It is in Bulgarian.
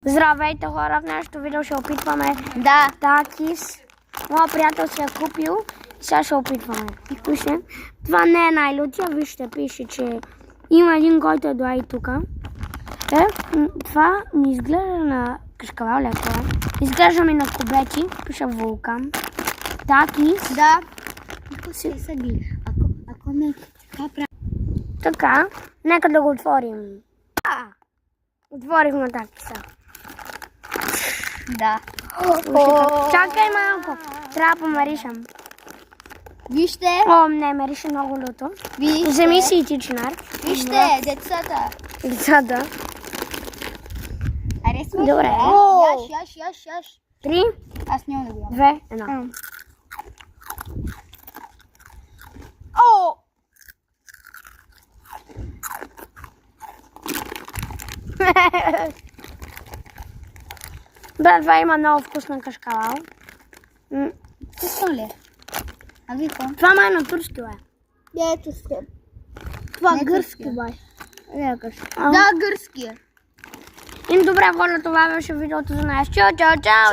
Здравейте хора, в нашото видео ще опитваме такис. Моя приятел се е купил и сега ще опитваме. Пише, това не е най-лютия, вижте, пише, че има един, който е доай тук. Това ми изглежда на кашкавал леко. Изглежда ми на кубети, пише вулкан. Такис. Да. Ако се съди, ако не Така, нека да го отворим. Отворихме такиса. Да. Чакай малко, трябва да помиришам. Вижте. О, не, мирише много люто. Вземи си и ти, Чинар. Вижте, децата. Децата. Аресваш. Добре. Яш. 3, Аз няма да го ям. 2, 1. О! Да, това има много вкусна кашкавал. Вкусно ли? А ви какво? Това май на турски бе. Ето сте. Това Не гърски турски. бай. Да, гърски. И добре хора, това беше видеото за нас. Чао, чао, чао!